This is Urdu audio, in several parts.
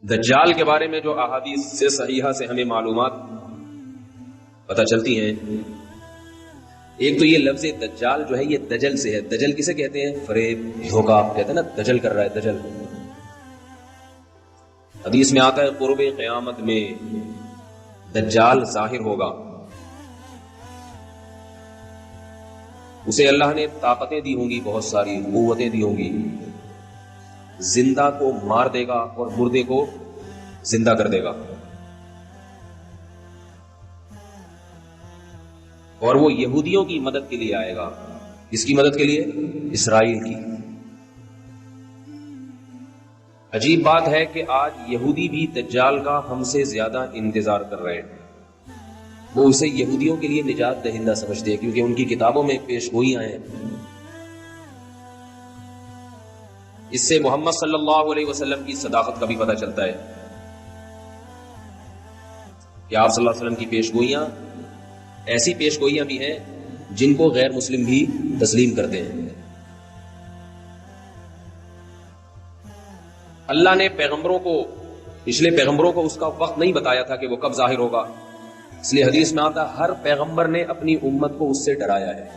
دجال کے بارے میں جو احادیث سے صحیحہ سے ہمیں معلومات پتہ چلتی ہیں، ایک تو یہ لفظ دجال جو ہے یہ دجل سے ہے۔ دجل کسے کہتے ہیں؟ فریب، دھوکہ کہتے ہیں نا، دجل کر رہا ہے، دجل۔ حدیث میں آتا ہے قرب قیامت میں دجال ظاہر ہوگا، اسے اللہ نے طاقتیں دی ہوں گی، بہت ساری قوتیں دی ہوں گی، زندہ کو مار دے گا اور مردے کو زندہ کر دے گا، اور وہ یہودیوں کی مدد کے لیے آئے گا۔ کس کی مدد کے لیے؟ اسرائیل کی۔ عجیب بات ہے کہ آج یہودی بھی دجال کا ہم سے زیادہ انتظار کر رہے ہیں۔ وہ اسے یہودیوں کے لیے نجات دہندہ سمجھتے ہیں، کیونکہ ان کی کتابوں میں پیش گوئیاں ہیں۔ اس سے محمد صلی اللہ علیہ وسلم کی صداقت کا بھی پتہ چلتا ہے کہ آپ صلی اللہ علیہ وسلم کی پیش گوئیاں ایسی پیش گوئیاں بھی ہیں جن کو غیر مسلم بھی تسلیم کرتے ہیں۔ اللہ نے پیغمبروں کو، پچھلے پیغمبروں کو اس کا وقت نہیں بتایا تھا کہ وہ کب ظاہر ہوگا، اس لیے حدیث میں آتا ہر پیغمبر نے اپنی امت کو اس سے ڈرایا ہے،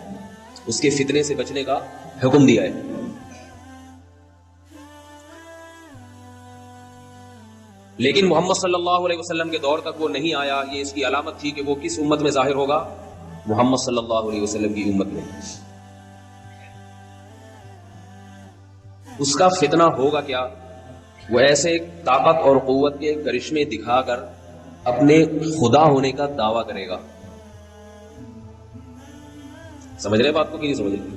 اس کے فتنے سے بچنے کا حکم دیا ہے۔ لیکن محمد صلی اللہ علیہ وسلم کے دور تک وہ نہیں آیا، یہ اس کی علامت تھی کہ وہ کس امت میں ظاہر ہوگا؟ محمد صلی اللہ علیہ وسلم کی امت میں۔ اس کا فتنہ ہوگا کیا؟ وہ ایسے طاقت اور قوت کے کرشمے دکھا کر اپنے خدا ہونے کا دعویٰ کرے گا۔ سمجھ رہے بات کو کہ نہیں سمجھ رہے؟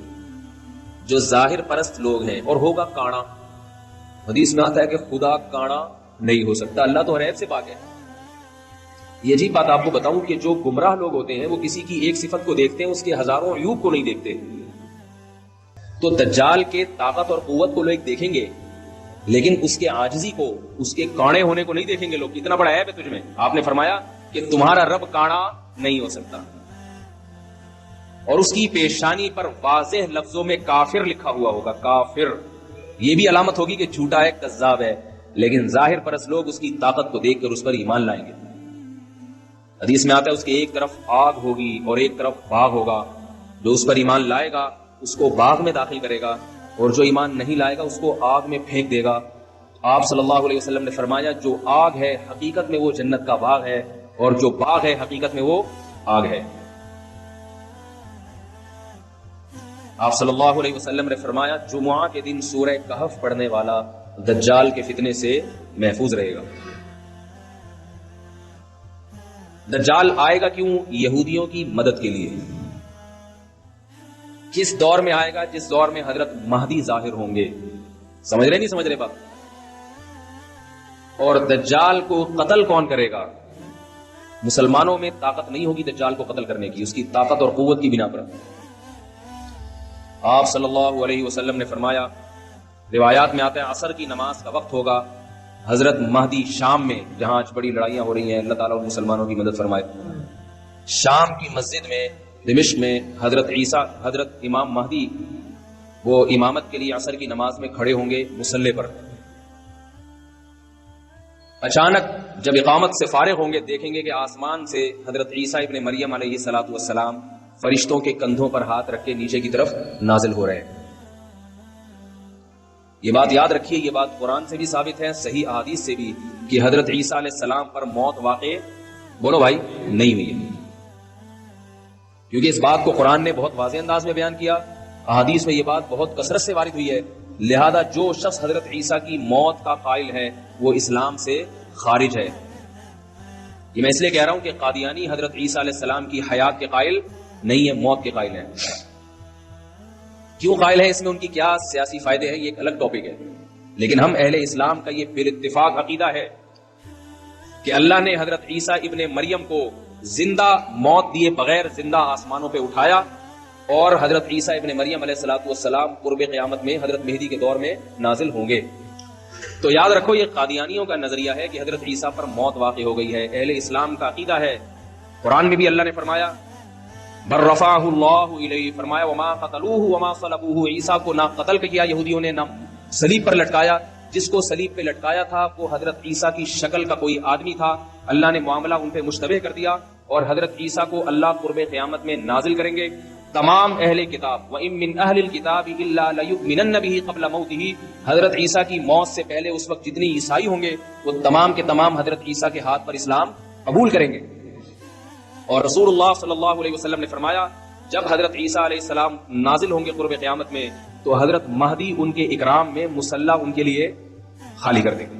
جو ظاہر پرست لوگ ہیں، اور ہوگا کانا۔ حدیث میں آتا ہے کہ خدا کانا نہیں ہو سکتا، اللہ تو ہر عیب سے پاک ہے۔ یہ عجیب بات آپ کو بتاؤں کہ جو گمراہ لوگ ہوتے ہیں وہ کسی کی ایک صفت کو دیکھتے ہیں، اس کے ہزاروں عیوب کو نہیں دیکھتے۔ تو دجال کے طاقت اور قوت کو لوگ دیکھیں گے، لیکن اس کے عاجزی کو، اس کے کاڑے ہونے کو نہیں دیکھیں گے۔ لوگ اتنا بڑا عیب ہے تجھ میں، آپ نے فرمایا کہ تمہارا رب کاڑا نہیں ہو سکتا، اور اس کی پیشانی پر واضح لفظوں میں کافر لکھا ہوا ہوگا، کافر۔ یہ بھی علامت ہوگی کہ جھوٹا ہے، کذاب ہے، لیکن ظاہر پرست لوگ اس کی طاقت کو دیکھ کر اس پر ایمان لائیں گے۔ حدیث میں آتا ہے اس کے ایک طرف آگ ہوگی اور ایک طرف باغ ہوگا، جو اس پر ایمان لائے گا اس کو باغ میں داخل کرے گا، اور جو ایمان نہیں لائے گا اس کو آگ میں پھینک دے گا۔ آپ صلی اللہ علیہ وسلم نے فرمایا جو آگ ہے حقیقت میں وہ جنت کا باغ ہے، اور جو باغ ہے حقیقت میں وہ آگ ہے۔ آپ صلی اللہ علیہ وسلم نے فرمایا جمعہ کے دن سورہ کہف پڑھنے والا دجال کے فتنے سے محفوظ رہے گا۔ دجال آئے گا کیوں؟ یہودیوں کی مدد کے لیے۔ کس دور میں آئے گا؟ جس دور میں حضرت مہدی ظاہر ہوں گے۔ سمجھ رہے نہیں سمجھ رہے بات؟ اور دجال کو قتل کون کرے گا؟ مسلمانوں میں طاقت نہیں ہوگی دجال کو قتل کرنے کی، اس کی طاقت اور قوت کی بنا پر۔ آپ صلی اللہ علیہ وسلم نے فرمایا، روایات میں آتا ہے عصر کی نماز کا وقت ہوگا، حضرت مہدی شام میں، جہاں آج بڑی لڑائیاں ہو رہی ہیں، اللہ تعالیٰ مسلمانوں کی مدد فرمائے، شام کی مسجد میں دمشق میں حضرت عیسیٰ، حضرت امام مہدی وہ امامت کے لیے عصر کی نماز میں کھڑے ہوں گے مصلی پر۔ اچانک جب اقامت سے فارغ ہوں گے دیکھیں گے کہ آسمان سے حضرت عیسیٰ ابن مریم علیہ الصلوۃ والسلام فرشتوں کے کندھوں پر ہاتھ رکھ کے نیچے کی طرف نازل ہو رہے ہیں۔ یہ بات یاد رکھیے، یہ بات قرآن سے بھی ثابت ہے، صحیح احادیث سے بھی، کہ حضرت عیسیٰ علیہ السلام پر موت واقع، بولو بھائی، نہیں ہوئی ہے، کیونکہ اس بات کو قرآن نے بہت واضح انداز میں بیان کیا، احادیث میں یہ بات بہت کثرت سے وارد ہوئی ہے۔ لہذا جو شخص حضرت عیسیٰ کی موت کا قائل ہے وہ اسلام سے خارج ہے۔ یہ میں اس لیے کہہ رہا ہوں کہ قادیانی حضرت عیسیٰ علیہ السلام کی حیات کے قائل نہیں ہے، موت کے قائل ہیں۔ کیوں قائل ہے؟ اس میں ان کی کیا سیاسی فائدے ہیں، یہ ایک الگ ٹاپک ہے، لیکن ہم اہل اسلام کا یہ بال اتفاق عقیدہ ہے کہ اللہ نے حضرت عیسیٰ ابن مریم کو زندہ، موت دیے بغیر زندہ آسمانوں پہ اٹھایا، اور حضرت عیسیٰ ابن مریم علیہ الصلوۃ والسلام قرب قیامت میں حضرت مہدی کے دور میں نازل ہوں گے۔ تو یاد رکھو یہ قادیانیوں کا نظریہ ہے کہ حضرت عیسیٰ پر موت واقع ہو گئی ہے، اہل اسلام کا عقیدہ ہے۔ قرآن میں بھی اللہ نے فرمایا بل رفعہ اللہ الیہ، فرمایا وما قتلوہ وما صلبوہ، عیسیٰ کو نہ قتل کیا یہودیوں نے، نہ صلیب پر لٹکایا، جس کو صلیب پہ لٹکایا تھا وہ حضرت عیسیٰ کی شکل کا کوئی آدمی تھا. اللہ نے معاملہ ان پہ مشتبہ کر دیا اور حضرت عیسیٰ کو اللہ قرب قیامت میں نازل کریں گے. تمام اہل کتاب وَإِن مِّنْ أَهْلِ الْكِتَابِ إِلَّا لَيُؤْمِنَنَّ بِهِ قَبْلَ مَوْتِهِ، حضرت عیسیٰ کی موت سے پہلے اس وقت جتنی عیسائی ہوں گے وہ تمام کے تمام حضرت عیسیٰ کے ہاتھ پر اسلام قبول کریں گے. اور رسول اللہ صلی اللہ علیہ وسلم نے فرمایا جب حضرت عیسیٰ علیہ السلام نازل ہوں گے قرب قیامت میں تو حضرت مہدی ان کے اکرام میں مصلی ان کے لیے خالی کر دیں گے.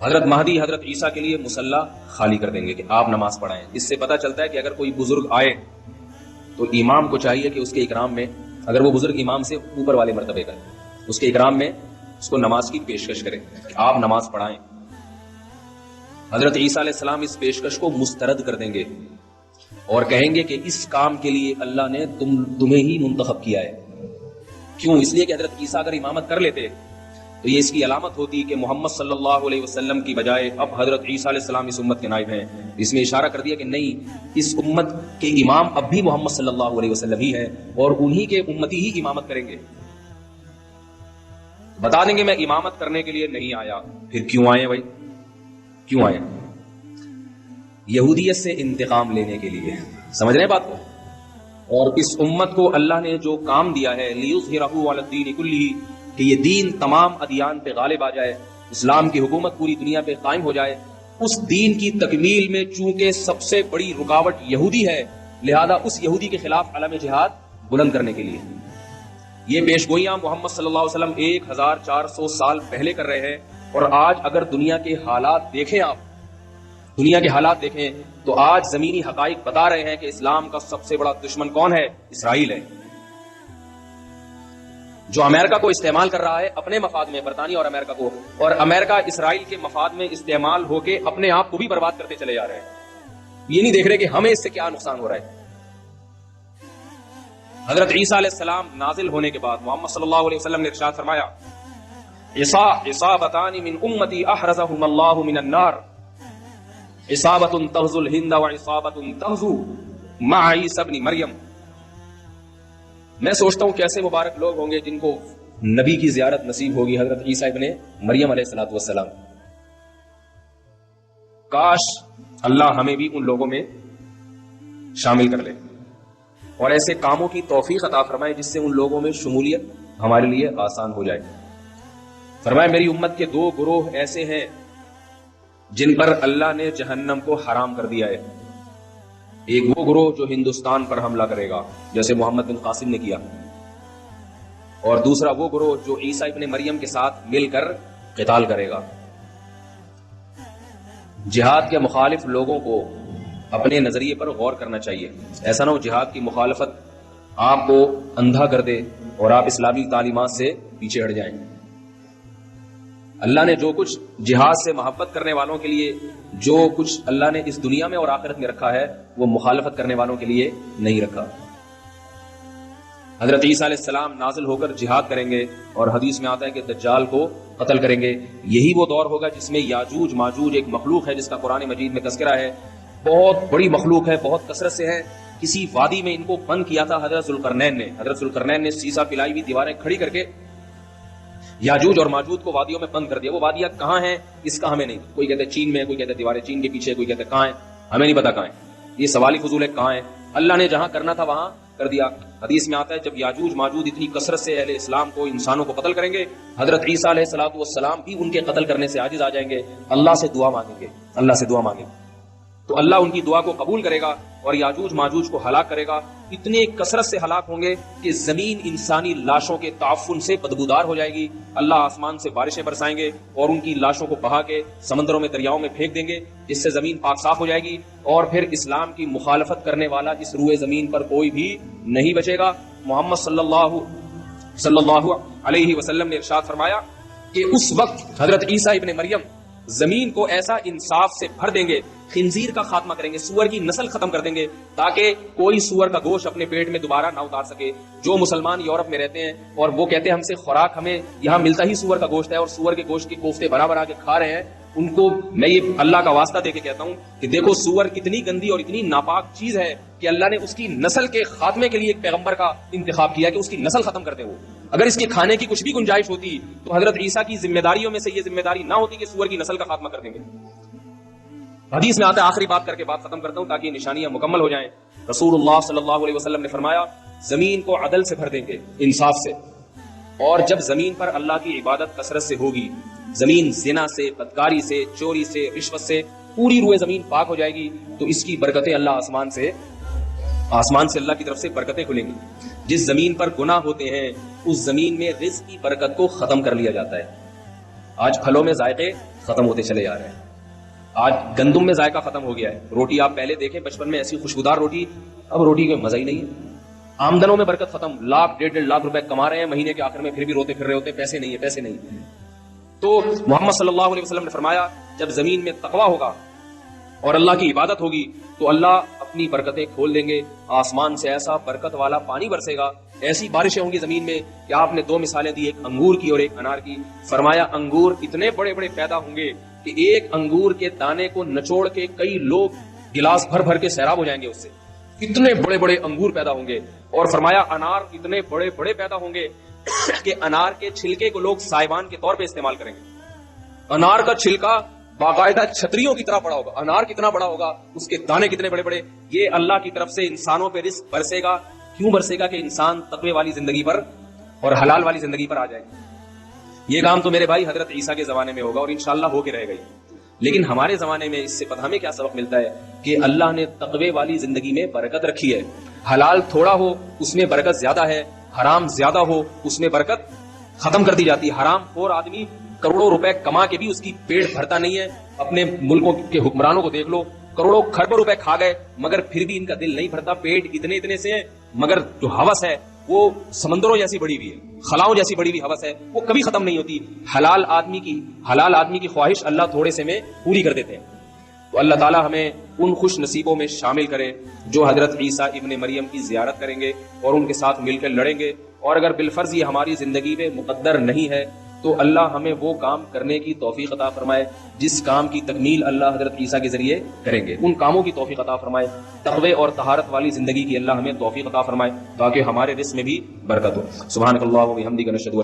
حضرت مہدی حضرت عیسیٰ کے لیے مصلی خالی کر دیں گے کہ آپ نماز پڑھائیں. اس سے پتہ چلتا ہے کہ اگر کوئی بزرگ آئے تو امام کو چاہیے کہ اس کے اکرام میں، اگر وہ بزرگ امام سے اوپر والے مرتبے کا ہے، اس کے اکرام میں اس کو نماز کی پیشکش کرے کہ آپ نماز پڑھائیں. حضرت عیسیٰ علیہ السلام اس پیشکش کو مسترد کر دیں گے اور کہیں گے کہ اس کام کے لیے اللہ نے تمہیں ہی منتخب کیا ہے. کیوں؟ اس لیے کہ حضرت عیسیٰ اگر امامت کر لیتے تو یہ اس کی علامت ہوتی کہ محمد صلی اللہ علیہ وسلم کی بجائے اب حضرت عیسیٰ علیہ السلام اس امت کے نائب ہیں. اس میں اشارہ کر دیا کہ نہیں، اس امت کے امام اب بھی محمد صلی اللہ علیہ وسلم ہی ہے اور انہی کے امتی ہی امامت کریں گے. بتا دیں گے میں امامت کرنے کے لیے نہیں آیا. پھر کیوں آئے بھائی؟ کیوں آئے؟ یہودیت سے انتقام لینے کے لیے. سمجھ رہے ہیں بات کو؟ اور اس امت کو اللہ نے جو کام دیا ہے لیظہرہ علی الدین کلہ، کہ یہ دین تمام ادیان پہ غالب آ جائے، اسلام کی حکومت پوری دنیا پہ قائم ہو جائے، اس دین کی تکمیل میں چونکہ سب سے بڑی رکاوٹ یہودی ہے، لہذا اس یہودی کے خلاف علم جہاد بلند کرنے کے لیے یہ پیشگوئیاں محمد صلی اللہ علیہ وسلم 1400 سال پہلے کر رہے ہیں. اور آج اگر دنیا کے حالات دیکھیں، آپ دنیا کے حالات دیکھیں تو آج زمینی حقائق بتا رہے ہیں کہ اسلام کا سب سے بڑا دشمن کون ہے؟ اسرائیل ہے، جو امریکہ کو استعمال کر رہا ہے اپنے مفاد میں، برطانیہ اور امریکہ کو، اور امریکہ اسرائیل کے مفاد میں استعمال ہو کے اپنے آپ کو بھی برباد کرتے چلے جا رہے ہیں. یہ نہیں دیکھ رہے کہ ہمیں اس سے کیا نقصان ہو رہا ہے. حضرت عیسیٰ علیہ السلام نازل ہونے کے بعد محمد صلی اللہ علیہ وسلم نے ارشاد فرمایا عصابتان من امتی احرزهم اللہ من النار، عصابت تغزو الہند وعصابت تغزو مع عیسی ابن مریم. میں سوچتا ہوں کیسے مبارک لوگ ہوں گے جن کو نبی کی زیارت نصیب ہوگی، حضرت عیسیٰ ابن مریم علیہ الصلوۃ والسلام. کاش اللہ ہمیں بھی ان لوگوں میں شامل کر لے اور ایسے کاموں کی توفیق عطا فرمائے جس سے ان لوگوں میں شمولیت ہمارے لیے آسان ہو جائے. فرمائے میری امت کے 2 گروہ ایسے ہیں جن پر اللہ نے جہنم کو حرام کر دیا ہے. ایک وہ گروہ جو ہندوستان پر حملہ کرے گا جیسے محمد بن قاسم نے کیا، اور دوسرا وہ گروہ جو عیسیٰ ابن مریم کے ساتھ مل کر قتال کرے گا. جہاد کے مخالف لوگوں کو اپنے نظریے پر غور کرنا چاہیے. ایسا نہ ہو جہاد کی مخالفت آپ کو اندھا کر دے اور آپ اسلامی تعلیمات سے پیچھے ہٹ جائیں. اللہ نے جو کچھ جہاد سے محبت کرنے والوں کے لیے، جو کچھ اللہ نے اس دنیا میں اور آخرت میں رکھا ہے، وہ مخالفت کرنے والوں کے لیے نہیں رکھا. حضرت عیسیٰ علیہ السلام نازل ہو کر جہاد کریں گے اور حدیث میں آتا ہے کہ دجال کو قتل کریں گے. یہی وہ دور ہوگا جس میں یاجوج ماجوج ایک مخلوق ہے جس کا قرآن مجید میں تذکرہ ہے. بہت بڑی مخلوق ہے، بہت کثرت سے ہے. کسی وادی میں ان کو بند کیا تھا حضرت ذوالقرنین نے سیسا پلائی ہوئی دیواریں کھڑی کر کے یاجوج اور ماجوج کو وادیوں میں بند کر دیا. وہ وادیاں کہاں ہیں اس کا ہمیں نہیں، کوئی کہتے چین میں، کوئی کہتے دیواریں چین کے پیچھے، کوئی کہتے کہاں ہیں، ہمیں نہیں پتا کہاں ہیں. یہ سوالی فضول ہے کہاں ہیں. اللہ نے جہاں کرنا تھا وہاں کر دیا. حدیث میں آتا ہے جب یاجوج ماجوج اتنی کثرت سے اہل اسلام کو، انسانوں کو قتل کریں گے، حضرت عیسیٰ علیہ الصلوۃ والسلام بھی ان کے قتل کرنے سے عاجز آ جائیں گے. اللہ سے دعا مانگیں گے، اللہ سے دعا مانگیں تو اللہ ان کی دعا کو قبول کرے گا اور یاجوج ماجوج کو ہلاک کرے گا. اتنے کثرت سے ہلاک ہوں گے کہ زمین انسانی لاشوں کے تعفن سے بدبودار ہو جائے گی. اللہ آسمان سے بارشیں برسائیں گے اور ان کی لاشوں کو بہا کے سمندروں میں، دریاؤں میں پھینک دیں گے، جس سے زمین پاک صاف ہو جائے گی اور پھر اسلام کی مخالفت کرنے والا اس روئے زمین پر کوئی بھی نہیں بچے گا. محمد صلی اللہ علیہ وسلم نے ارشاد فرمایا کہ اس وقت حضرت عیسیٰ ابن مریم زمین کو ایسا انصاف سے بھر دیں گے، خنزیر کا خاتمہ کریں گے، سور کی نسل ختم کر دیں گے تاکہ کوئی سور کا گوشت اپنے پیٹ میں دوبارہ نہ اتار سکے. جو مسلمان یورپ میں رہتے ہیں اور وہ کہتے ہیں ہم سے خوراک، ہمیں یہاں ملتا ہی سور کا گوشت ہے اور سور کے گوشت کی کوفتے بنا بنا کے کھا رہے ہیں، ان کو میں یہ اللہ کا واسطہ دے کے کہتا ہوں کہ دیکھو سور اتنی گندی اور اتنی ناپاک چیز ہے کہ اللہ نے اس کی نسل کے خاتمے کے لیے ایک پیغمبر کا انتخاب کیا کہ اس کی نسل ختم کر دے. وہ اگر اس کے کھانے کی کچھ بھی گنجائش ہوتی تو حضرت عیسیٰ کی ذمہ داریوں میں سے یہ ذمہ داری نہ ہوتی کہ سور کی نسل کا خاتمہ کر دیں گے. حدیث میں آتا ہے, آخری بات کر کے بات ختم کرتا ہوں تاکہ نشانیاں مکمل ہو جائیں. رسول اللہ صلی اللہ علیہ وسلم نے فرمایا زمین کو عدل سے بھر دیں گے, انصاف سے, اور جب زمین پر اللہ کی عبادت کثرت سے ہوگی, زمین زنا سے, بدکاری سے, چوری سے, رشوت سے پوری روئے زمین پاک ہو جائے گی تو اس کی برکتیں اللہ آسمان سے اللہ کی طرف سے برکتیں کھلیں گی. جس زمین پر گناہ ہوتے ہیں اس زمین میں رزق کی برکت کو ختم کر لیا جاتا ہے. آج پھلوں میں ذائقے ختم ہوتے چلے جا رہے ہیں, آج گندم میں ذائقہ ختم ہو گیا ہے. روٹی آپ پہلے دیکھیں بچپن میں ایسی خوشبودار روٹی, اب روٹی کا مزہ ہی نہیں ہے. آمدنوں میں برکت ختم, لاکھ 1.5 لاکھ روپے کما رہے ہیں مہینے کے آخر میں, پھر بھی روتے پھر رہے ہوتے پیسے نہیں ہے. تو محمد صلی اللہ علیہ وسلم نے فرمایا جب زمین میں تقویٰ ہوگا اور اللہ کی عبادت ہوگی تو اللہ اپنی برکتیں کھول دیں گے. آسمان سے ایسا برکت والا پانی برسے گا, ایسی بارشیں ہوں گی زمین میں کہ آپ نے 2 مثالیں دی, ایک انگور کی اور ایک انار کی. فرمایا انگور اتنے بڑے بڑے پیدا ہوں گے کہ ایک انگور کے دانے کو نچوڑ کے کئی لوگ گلاس بھر بھر کے سیراب ہو جائیں گے اس سے, اتنے بڑے بڑے انگور پیدا ہوں گے. اور فرمایا انار اتنے بڑے بڑے پیدا ہوں گے کہ انار کے چھلکے کو لوگ سائبان کے طور پہ استعمال کریں گے. انار کا چھلکا باقاعدہ چھتریوں کی طرح بڑا ہوگا. انار کتنا بڑا ہوگا, اس کے دانے کتنے بڑے بڑے. یہ اللہ کی طرف سے انسانوں پہ رزق برسے گا. کیوں برسے گا؟ کہ انسان تقوی والی زندگی پر اور حلال والی زندگی پر آ جائے. یہ کام تو میرے بھائی حضرت عیسیٰ کے زمانے میں ہوگا اور انشاءاللہ ہو کے رہے گا. لیکن ہمارے زمانے میں اس سے پتہ ہمیں کیا سبق ملتا ہے کہ اللہ نے تقوی والی زندگی میں برکت رکھی ہے. حلال تھوڑا ہو اس میں برکت زیادہ ہے, حرام زیادہ ہو اس میں برکت ختم کر دی جاتی ہے. حرام خور آدمی کروڑوں روپے کما کے بھی اس کی پیٹ بھرتا نہیں ہے. اپنے ملکوں کے حکمرانوں کو دیکھ لو, کروڑوں کھربوں روپے کھا گئے مگر پھر بھی ان کا دل نہیں بھرتا. پیٹ اتنے سے ہیں مگر جو ہوس ہے وہ سمندروں جیسی بڑی ہوئی ہے, خلاؤں جیسی بڑی ہوئی ہوس ہے, وہ کبھی ختم نہیں ہوتی. حلال آدمی کی خواہش اللہ تھوڑے سے میں پوری کر دیتے ہیں. تو اللہ تعالی ہمیں ان خوش نصیبوں میں شامل کرے جو حضرت عیسیٰ ابن مریم کی زیارت کریں گے اور ان کے ساتھ مل کر لڑیں گے. اور اگر بالفرض یہ ہماری زندگی میں مقدر نہیں ہے تو اللہ ہمیں وہ کام کرنے کی توفیق عطا فرمائے جس کام کی تکمیل اللہ حضرت عیسیٰ کے ذریعے کریں گے. ان کاموں کی توفیق عطا فرمائے. تقوی اور طہارت والی زندگی کی اللہ ہمیں توفیق عطا فرمائے تاکہ ہمارے رزق میں بھی برکت ہو. سبحانک اللہم و بحمدک نشہد